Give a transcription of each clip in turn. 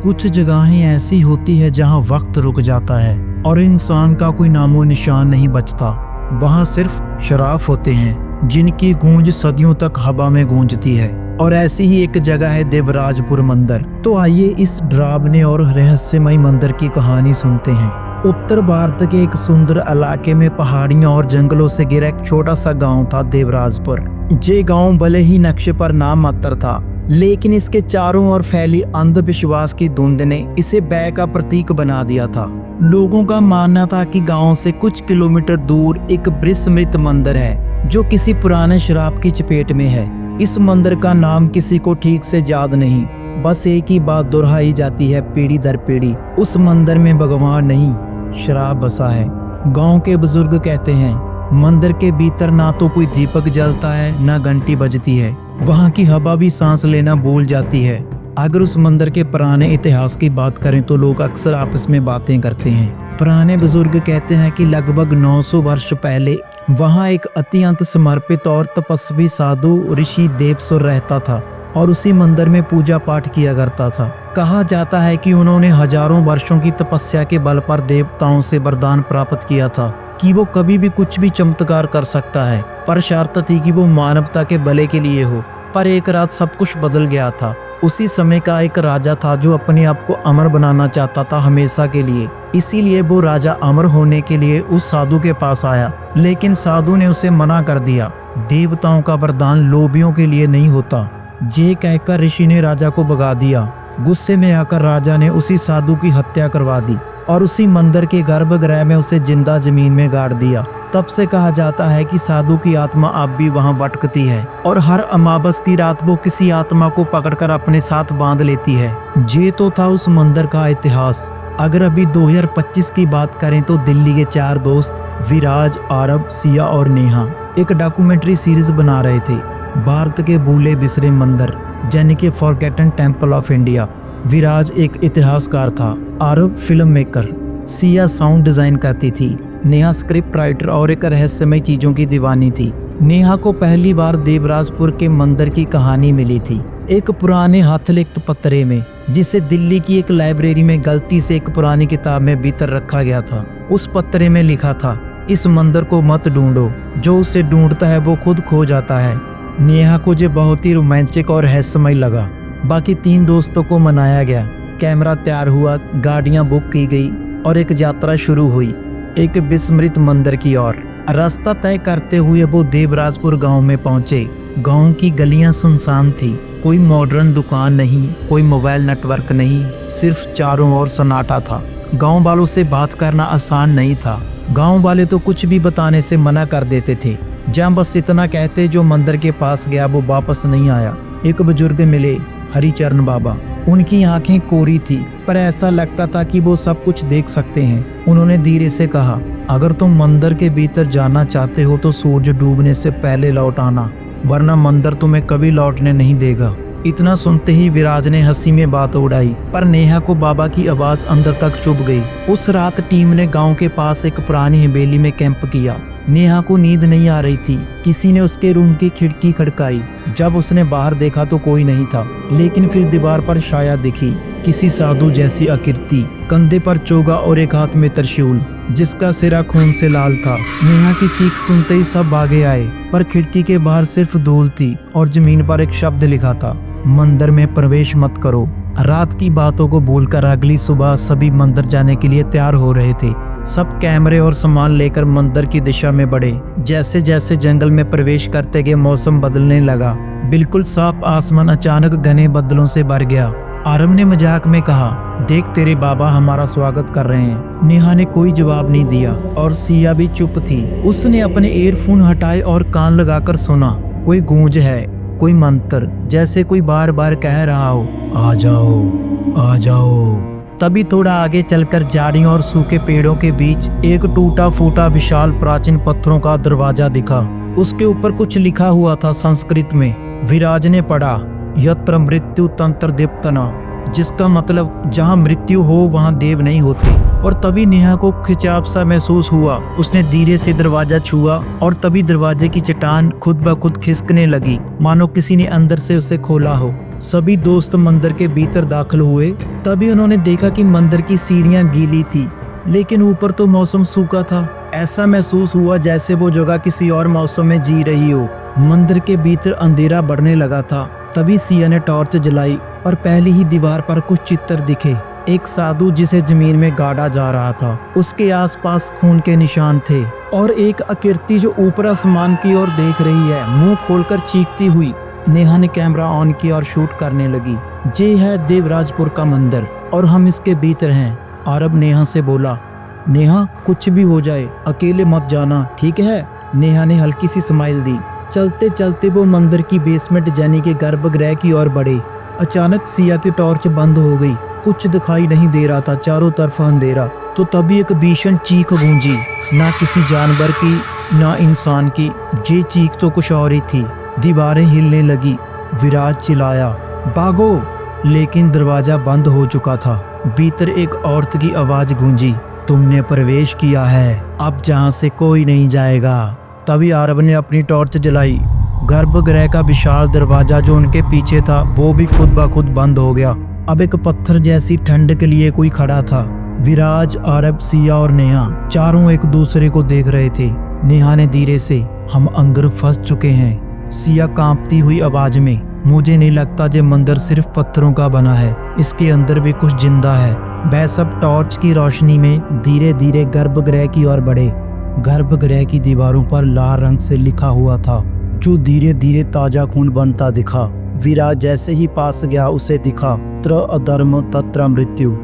कुछ जगहें ऐसी होती है जहां वक्त रुक जाता है और इंसान का कोई नामो निशान नहीं बचता। वहां सिर्फ शराफ होते हैं जिनकी गूंज सदियों तक हवा में गूंजती है। और ऐसी ही एक जगह है देवराजपुर मंदिर। तो आइए इस डरावने और रहस्यमय मंदिर की कहानी सुनते हैं। उत्तर भारत के एक सुंदर इलाके में पहाड़ियों और जंगलों से घिरा एक छोटा सा गांव था देवराजपुर। ये गांव भले ही नक्शे पर नाम मात्र था, लेकिन इसके चारों ओर फैली अंधविश्वास की धुंध ने इसे भय का प्रतीक बना दिया था। लोगों का मानना था कि गांव से कुछ किलोमीटर दूर एक विस्मृत मंदिर है जो किसी पुराने शराब की चपेट में है। इस मंदिर का नाम किसी को ठीक से याद नहीं, बस एक ही बात दोहराई जाती है पीढ़ी दर पीढ़ी, उस मंदिर में भगवान नहीं शराब बसा है। गांव के बुजुर्ग कहते हैं मंदिर के भीतर ना तो कोई दीपक जलता है ना घंटी बजती है, वहां की हवा भी सांस लेना भूल जाती है। अगर उस मंदिर के पुराने इतिहास की बात करें तो लोग अक्सर आपस में बातें करते हैं। पुराने बुजुर्ग कहते हैं कि लगभग 900 वर्ष पहले वहां एक अत्यंत समर्पित और तपस्वी साधु ऋषि देवसुर रहता था और उसी मंदिर में पूजा पाठ किया करता था। कहा जाता है कि उन्होंने हजारों वर्षों की तपस्या के बल पर देवताओं से वरदान प्राप्त किया था कि वो कभी भी कुछ भी चमत्कार कर सकता है, पर शर्त थी कि वो मानवता के भले के लिए हो। पर एक रात सब कुछ बदल गया था। उसी समय का एक राजा था जो अपने आप को अमर बनाना चाहता था हमेशा के लिए। इसीलिए वो राजा अमर होने के लिए उस साधु के पास आया, लेकिन साधु ने उसे मना कर दिया। देवताओं का वरदान लोभियों के लिए नहीं होता, ये कहकर ऋषि ने राजा को भगा दिया। गुस्से में आकर राजा ने उसी साधु की हत्या करवा दी और उसी मंदिर के गर्भगृह में उसे जिंदा जमीन में गाड़ दिया। तब से कहा जाता है कि साधु की आत्मा अब भी वहां भटकती है और हर अमावस की रात वो किसी आत्मा को पकड़कर अपने साथ बांध लेती है। ये तो था उस मंदिर का इतिहास। अगर अभी 2025 की बात करें तो दिल्ली के 4 दोस्त विराज, आरब, सिया और नेहा एक डॉक्यूमेंट्री सीरीज बना रहे थे, भारत के भूले बिसरे मंदिर यानी कि forgotten temple of India. Viraj एक इतिहासकार था, Aarab film maker, Siya sound design करती थी, नेहा स्क्रिप्ट राइटर और एक रहस्यमय चीजों की दीवानी थी। नेहा को पहली बार देवराजपुर के मंदिर की कहानी मिली थी एक पुराने हथलिखित पत्रे में, जिसे दिल्ली की एक लाइब्रेरी में गलती से एक पुरानी किताब में भीतर रखा गया था। उस पत्रे में लिखा था, इस मंदिर को मत ढूंढो, जो उसे ढूंढता है वो खुद खो जाता है। नेहा को ये बहुत ही रोमांचक और रहस्यमय लगा। बाकी 3 दोस्तों को मनाया गया, कैमरा तैयार हुआ, गाड़ियां बुक की गई और एक यात्रा शुरू हुई एक विस्मृत मंदिर की ओर। रास्ता तय करते हुए वो देवराजपुर गांव में पहुंचे। गांव की गलियां सुनसान थी, कोई मॉडर्न दुकान नहीं, कोई मोबाइल नेटवर्क नहीं, सिर्फ चारों ओर सन्नाटा था। गांव वालों से बात करना आसान नहीं था। गांव वाले तो कुछ भी बताने से मना कर देते थे, जहाँ बस इतना कहते जो मंदिर के पास गया वो वापस नहीं आया। एक बुजुर्ग मिले, हरिचरण बाबा। उनकी आंखें कोरी थी, पर ऐसा लगता था कि वो सब कुछ देख सकते हैं। उन्होंने धीरे से कहा, अगर तुम मंदिर के भीतर जाना चाहते हो तो सूरज डूबने से पहले लौट आना, वरना मंदिर तुम्हें कभी लौटने नहीं देगा। इतना सुनते ही विराज ने हंसी में बात उड़ाई, पर नेहा को बाबा की आवाज अंदर तक चुभ गई। उस रात टीम ने गांव के पास एक पुरानी हवेली में कैंप किया। नेहा को नींद नहीं आ रही थी। किसी ने उसके रूम की खिड़की खड़काई। जब उसने बाहर देखा तो कोई नहीं था, लेकिन फिर दीवार पर छाया दिखी, किसी साधु जैसी आकृति, कंधे पर चोगा और एक हाथ में त्रिशूल, जिसका सिरा खून से लाल था। नेहा की चीख सुनते ही सब आगे आए, पर खिड़की के बाहर सिर्फ धूल थी और जमीन पर एक शब्द लिखा था, मंदिर में प्रवेश मत करो। रात की बातों को भूलकर अगली सुबह सभी मंदिर जाने के लिए तैयार हो रहे थे। सब कैमरे और सामान लेकर मंदिर की दिशा में बढ़े। जैसे जैसे जंगल में प्रवेश करते गए मौसम बदलने लगा। बिल्कुल साफ आसमान अचानक घने बादलों से भर गया। आरब ने मजाक में कहा, देख तेरे बाबा हमारा स्वागत कर रहे हैं। नेहा ने कोई जवाब नहीं दिया और सिया भी चुप थी। उसने अपने ईयरफोन हटाए और कान लगाकर सुना। कोई गूंज है, कोई मंत्र, जैसे कोई बार बार कह रहा हो, आ जाओ आ जाओ। तभी थोड़ा आगे चलकर झाड़ियों और सूखे पेड़ों के बीच एक टूटा फूटा विशाल प्राचीन पत्थरों का दरवाजा दिखा। उसके ऊपर कुछ लिखा हुआ था संस्कृत में। विराज ने पढ़ा, यत्र मृत्यु तंत्र देवतना, जिसका मतलब जहाँ मृत्यु हो वहाँ देव नहीं होते। और तभी नेहा को खिंचाव सा महसूस हुआ। उसने धीरे से दरवाजा छुआ और तभी दरवाजे की चट्टान खुद ब खुद खिसकने लगी, मानो किसी ने अंदर से उसे खोला हो। सभी दोस्त मंदिर के भीतर दाखिल हुए। तभी उन्होंने देखा कि मंदिर की सीढ़ियां गीली थी, लेकिन ऊपर तो मौसम सूखा था। ऐसा महसूस हुआ जैसे वो जगह किसी और मौसम में जी रही हो। मंदिर के भीतर अंधेरा बढ़ने लगा था। तभी सिया ने टॉर्च जलाई और पहली ही दीवार पर कुछ चित्र दिखे। एक साधु जिसे जमीन में गाड़ा जा रहा था, उसके आसपास खून के निशान थे, और एक आकृति जो ऊपर आसमान की ओर देख रही है, मुंह खोलकर चीखती हुई। नेहा ने कैमरा ऑन किया और शूट करने लगी। ये है देवराजपुर का मंदिर और हम इसके भीतर हैं। आरब नेहा से बोला, नेहा कुछ भी हो जाए अकेले मत जाना, ठीक है? नेहा ने हल्की सी स्माइल दी। चलते चलते वो मंदिर की बेसमेंट यानी के गर्भगृह की ओर बढ़े। अचानक सिया की टॉर्च बंद हो गई। कुछ दिखाई नहीं दे रहा था, चारों तरफ अंधेरा। तो तभी एक भीषण चीख गूंजी, ना किसी जानवर की ना इंसान की, ये चीख तो कुछ और ही थी। दीवारें हिलने लगी। विराज चिल्लाया, भागो! लेकिन दरवाजा बंद हो चुका था। भीतर एक औरत की आवाज गूंजी, तुमने प्रवेश किया है, अब जहां से कोई नहीं जाएगा। तभी आरब ने अपनी टॉर्च जलाई। गर्भगृह का विशाल दरवाजा जो उनके पीछे था, वो भी खुद ब खुद बंद हो गया। अब एक पत्थर जैसी ठंड के लिए कोई खड़ा था। विराज, आरब, सिया और नेहा चारों एक दूसरे को देख रहे थे। नेहा ने धीरे से, हम अंदर फंस चुके हैं। सिया कांपती हुई आवाज में, मुझे नहीं लगता ये मंदिर सिर्फ पत्थरों का बना है, इसके अंदर भी कुछ जिंदा है। वह सब टॉर्च की रोशनी में धीरे धीरे गर्भगृह की ओर बढ़े। गर्भगृह की दीवारों पर लाल रंग से लिखा हुआ था, जो धीरे धीरे ताजा खून बनता दिखा। विराज जैसे ही पास गया उसे दिखा, त्र अधर्म तत्र मृत्यु।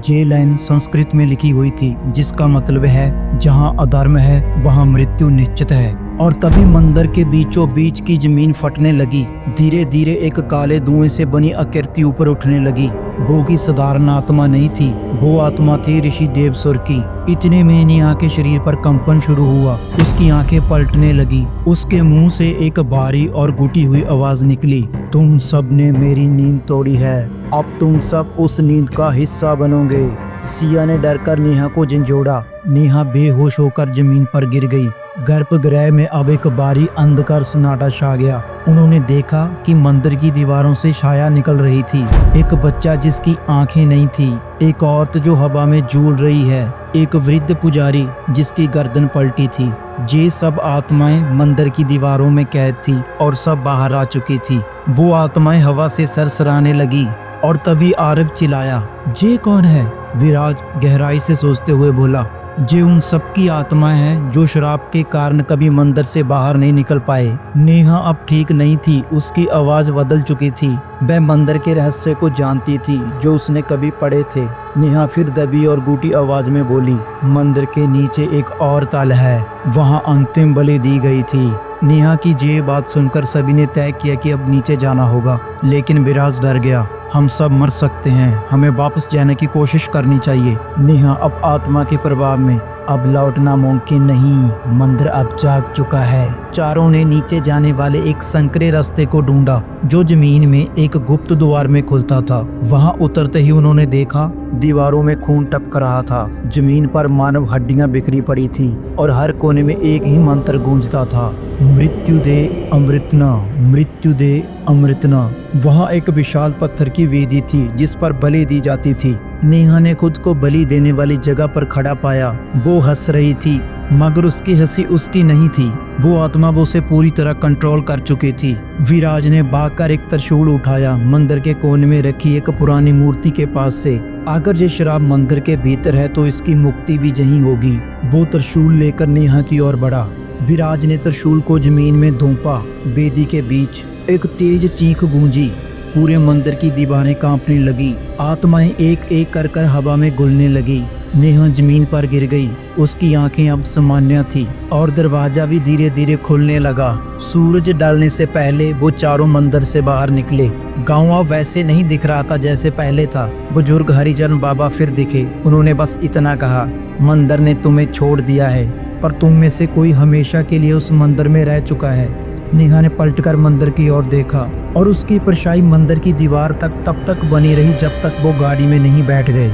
ये लाइन संस्कृत में लिखी हुई थी, जिसका मतलब है जहाँ अधर्म है वहाँ मृत्यु निश्चित है। और तभी मंदिर के बीचों बीच की जमीन फटने लगी। धीरे धीरे एक काले धुएं से बनी आकृति ऊपर उठने लगी। वो की साधारण आत्मा नहीं थी, वो आत्मा थी ऋषि देवसुर की। इतने में नेहा के शरीर पर कंपन शुरू हुआ। उसकी आंखें पलटने लगी। उसके मुंह से एक भारी और घुटी हुई आवाज निकली, तुम सब ने मेरी नींद तोड़ी है, अब तुम सब उस नींद का हिस्सा बनोगे। सिया ने डरकर नेहा को झंझोड़ा। नेहा बेहोश होकर जमीन पर गिर गई। गर्भगृह में अब एक भारी अंधकार सन्नाटा छा गया। उन्होंने देखा कि मंदिर की दीवारों से छाया निकल रही थी। एक बच्चा जिसकी आंखें नहीं थी, एक औरत जो हवा में झूल रही है, एक वृद्ध पुजारी जिसकी गर्दन पलटी थी। ये सब आत्माएं मंदिर की दीवारों में कैद थी और सब बाहर आ चुकी थी। वो आत्माएं हवा से सरसराने लगी। और तभी आरब चिल्लाया, ये कौन है? विराज गहराई से सोचते हुए बोला, जे उन सबकी आत्माएं हैं जो शराब के कारण कभी मंदिर से बाहर नहीं निकल पाए। नेहा अब ठीक नहीं थी, उसकी आवाज बदल चुकी थी। वह मंदिर के रहस्य को जानती थी जो उसने कभी पढ़े थे। नेहा फिर दबी और घुटी आवाज में बोली, मंदिर के नीचे एक और तल है, वहाँ अंतिम बलि दी गई थी। नेहा की ये बात सुनकर सभी ने तय किया कि अब नीचे जाना होगा, लेकिन विराज डर गया। हम सब मर सकते हैं, हमें वापस जाने की कोशिश करनी चाहिए। नेहा अब आत्मा के प्रभाव में, अब लौटना मुमकिन नहीं, मंदिर अब जाग चुका है। चारों ने नीचे जाने वाले एक संकरे रास्ते को ढूंढा जो जमीन में एक गुप्त द्वार में खुलता था। वहां उतरते ही उन्होंने देखा दीवारों में खून टपक रहा था। जमीन पर मानव हड्डियां बिखरी पड़ी थी और हर कोने में एक ही मंत्र गूंजता था, मृत्यु दे अमृतना, मृत्यु दे अमृतना। वहाँ एक विशाल पत्थर की वेदी थी जिस पर बलि दी जाती थी। नेहा ने खुद को बलि देने वाली जगह पर खड़ा पाया। वो हंस रही थी, मगर उसकी हंसी उसकी नहीं थी। वो आत्मा वो उसे पूरी तरह कंट्रोल कर चुकी थी। विराज ने भागकर एक त्रिशूल उठाया, मंदिर के कोने में रखी एक पुरानी मूर्ति के पास से। अगर ये शराब मंदिर के भीतर है तो इसकी मुक्ति भी यहीं होगी। वो त्रिशूल लेकर नेहा की ओर बढ़ा। विराज ने त्रिशूल को जमीन में धोंपा। वेदी के बीच एक तेज चीख गूंजी। पूरे मंदिर की दीवारें कांपने लगी। आत्माएं एक एक कर कर हवा में घुलने लगी। नेहा जमीन पर गिर गई। उसकी आंखें अब सामान्य थी और दरवाजा भी धीरे धीरे खुलने लगा। सूरज ढलने से पहले वो चारों मंदिर से बाहर निकले। गांव अब वैसे नहीं दिख रहा था जैसे पहले था। बुजुर्ग हरिजन बाबा फिर दिखे। उन्होंने बस इतना कहा, मंदिर ने तुम्हें छोड़ दिया है, पर तुम में से कोई हमेशा के लिए उस मंदिर में रह चुका है। नेहा ने पलटकर मंदिर की ओर देखा और उसकी परछाई मंदिर की दीवार तक तब तक बनी रही जब तक वो गाड़ी में नहीं बैठ गए।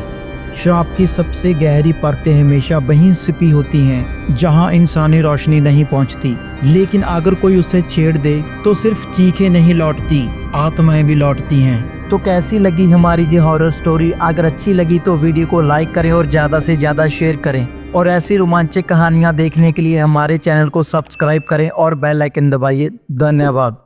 शराब की सबसे गहरी परतें हमेशा वहीं छिपी होती हैं जहां इंसानी रोशनी नहीं पहुंचती, लेकिन अगर कोई उसे छेड़ दे तो सिर्फ चीखें नहीं लौटती, आत्माएं भी लौटती हैं। तो कैसी लगी हमारी ये हॉरर स्टोरी? अगर अच्छी लगी तो वीडियो को लाइक करें और ज़्यादा से ज़्यादा शेयर करें, और ऐसी रोमांचक कहानियाँ देखने के लिए हमारे चैनल को सब्सक्राइब करें और बेल आइकन दबाइए। धन्यवाद।